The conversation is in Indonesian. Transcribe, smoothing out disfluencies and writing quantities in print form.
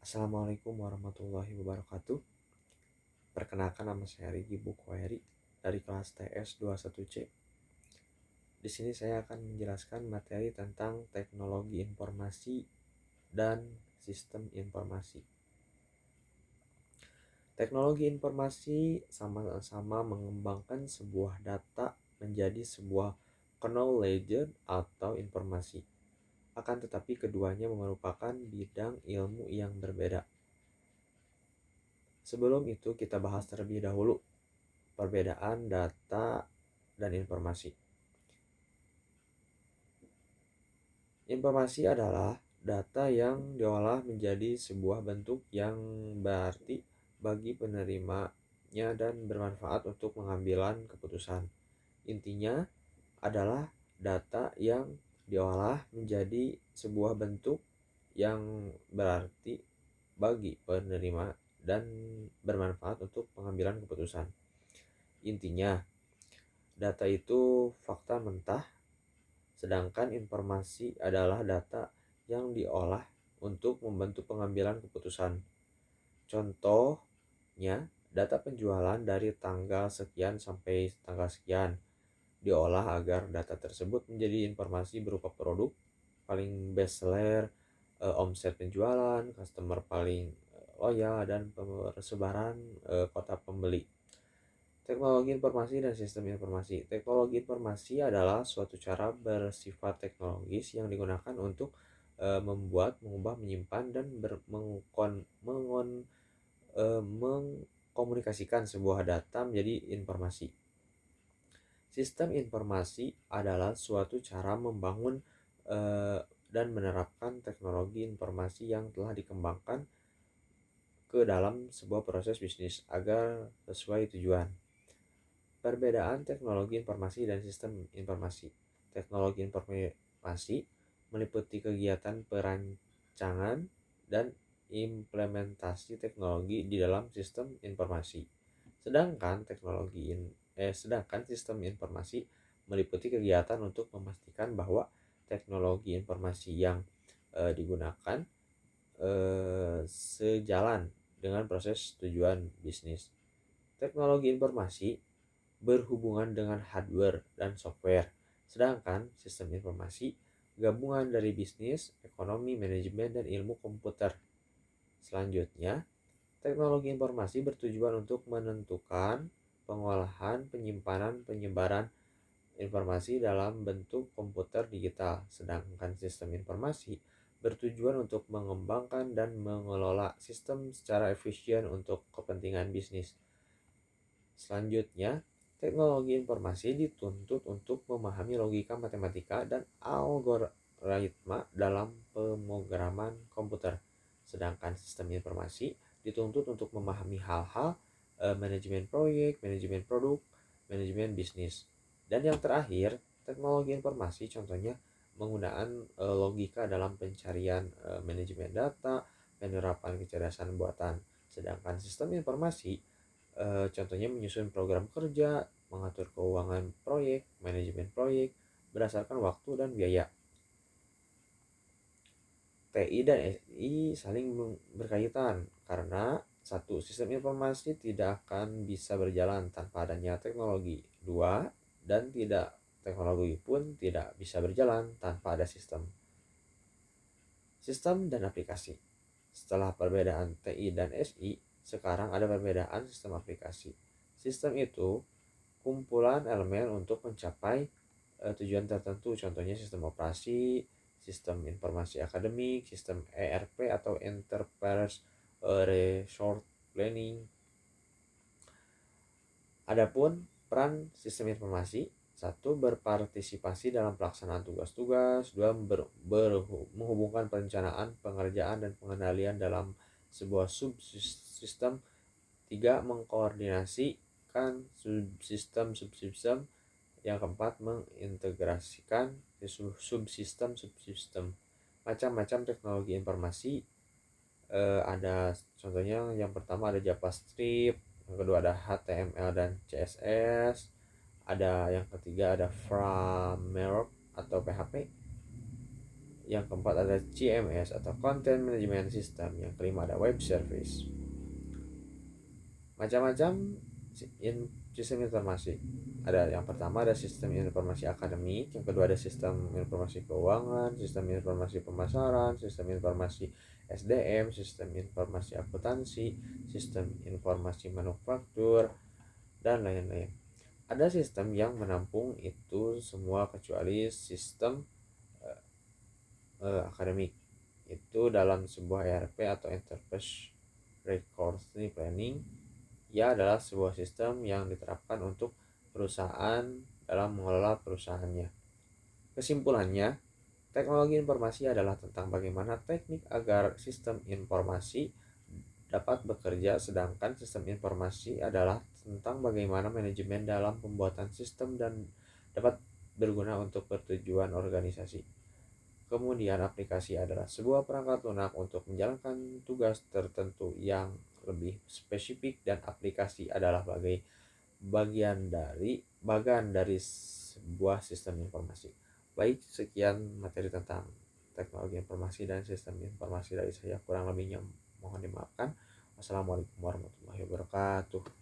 Assalamualaikum warahmatullahi wabarakatuh. Perkenalkan, nama saya Rigi Bukweri dari kelas TS 21C. Di sini saya akan menjelaskan materi tentang teknologi informasi dan sistem informasi. Teknologi informasi sama-sama mengembangkan sebuah data menjadi sebuah knowledge atau informasi. Akan tetapi keduanya merupakan bidang ilmu yang berbeda. Sebelum itu kita bahas terlebih dahulu perbedaan data dan informasi. Informasi adalah data yang diolah menjadi sebuah bentuk yang berarti bagi penerimanya dan bermanfaat untuk pengambilan keputusan. Intinya adalah data yang diolah menjadi sebuah bentuk yang berarti bagi penerima dan bermanfaat untuk pengambilan keputusan. Intinya, data itu fakta mentah, sedangkan informasi adalah data yang diolah untuk membantu pengambilan keputusan. Contohnya, data penjualan dari tanggal sekian sampai tanggal sekian diolah agar data tersebut menjadi informasi berupa produk paling best seller, omset penjualan, customer paling loyal, dan persebaran kota pembeli. Teknologi informasi dan sistem informasi. Teknologi informasi adalah suatu cara bersifat teknologis yang digunakan untuk membuat, mengubah, menyimpan, dan mengkomunikasikan sebuah data menjadi informasi. Sistem informasi adalah suatu cara membangun dan menerapkan teknologi informasi yang telah dikembangkan ke dalam sebuah proses bisnis agar sesuai tujuan. Perbedaan teknologi informasi dan sistem informasi. Teknologi informasi meliputi kegiatan perancangan dan implementasi teknologi di dalam sistem informasi. Sedangkan sistem informasi meliputi kegiatan untuk memastikan bahwa teknologi informasi yang digunakan sejalan dengan proses tujuan bisnis. Teknologi informasi berhubungan dengan hardware dan software, sedangkan sistem informasi gabungan dari bisnis, ekonomi, manajemen, dan ilmu komputer. Selanjutnya, teknologi informasi bertujuan untuk menentukan pengolahan, penyimpanan, penyebaran informasi dalam bentuk komputer digital, sedangkan sistem informasi bertujuan untuk mengembangkan dan mengelola sistem secara efisien untuk kepentingan bisnis. Selanjutnya, teknologi informasi dituntut untuk memahami logika matematika dan algoritma dalam pemrograman komputer. Sedangkan sistem informasi dituntut untuk memahami hal-hal manajemen proyek, manajemen produk, manajemen bisnis. Dan yang terakhir, teknologi informasi contohnya penggunaan logika dalam pencarian manajemen data, penerapan kecerdasan buatan. Sedangkan sistem informasi contohnya menyusun program kerja, mengatur keuangan proyek, manajemen proyek berdasarkan waktu dan biaya. TI dan SI saling berkaitan karena satu, sistem informasi tidak akan bisa berjalan tanpa adanya teknologi. Dua, dan teknologi pun tidak bisa berjalan tanpa ada sistem. Sistem dan aplikasi. Setelah perbedaan TI dan SI, sekarang ada perbedaan sistem aplikasi. Sistem itu kumpulan elemen untuk mencapai tujuan tertentu, contohnya sistem operasi, sistem informasi akademik, sistem ERP atau Enterprise Resource Planning. Adapun peran sistem informasi: satu, berpartisipasi dalam pelaksanaan tugas-tugas. Dua, menghubungkan perencanaan, pengerjaan, dan pengendalian dalam sebuah subsistem. Tiga, mengkoordinasikan subsistem. Yang keempat, mengintegrasikan subsistem. Macam-macam teknologi informasi ada contohnya, yang pertama ada JavaScript, yang kedua ada HTML dan CSS, ada yang ketiga ada framework atau PHP, Yang keempat ada CMS atau Content Management System. Yang kelima ada Web Service. Macam-macam sistem informasi. Ada yang pertama ada sistem informasi akademik, yang kedua ada sistem informasi keuangan, sistem informasi pemasaran, sistem informasi SDM, sistem informasi akuntansi, sistem informasi manufaktur, dan lain-lain. Ada sistem yang menampung itu semua kecuali sistem akademik. Itu dalam sebuah ERP atau Enterprise Resource Planning, ia adalah sebuah sistem yang diterapkan untuk perusahaan dalam mengelola perusahaannya. Kesimpulannya, teknologi informasi adalah tentang bagaimana teknik agar sistem informasi dapat bekerja, sedangkan sistem informasi adalah tentang bagaimana manajemen dalam pembuatan sistem dan dapat berguna untuk pertujuan organisasi. Kemudian aplikasi adalah sebuah perangkat lunak untuk menjalankan tugas tertentu yang lebih spesifik, dan aplikasi adalah bagian dari sebuah sistem informasi. Baik, sekian materi tentang teknologi informasi dan sistem informasi dari saya. Kurang lebihnya mohon dimaafkan. Wassalamualaikum warahmatullahi wabarakatuh.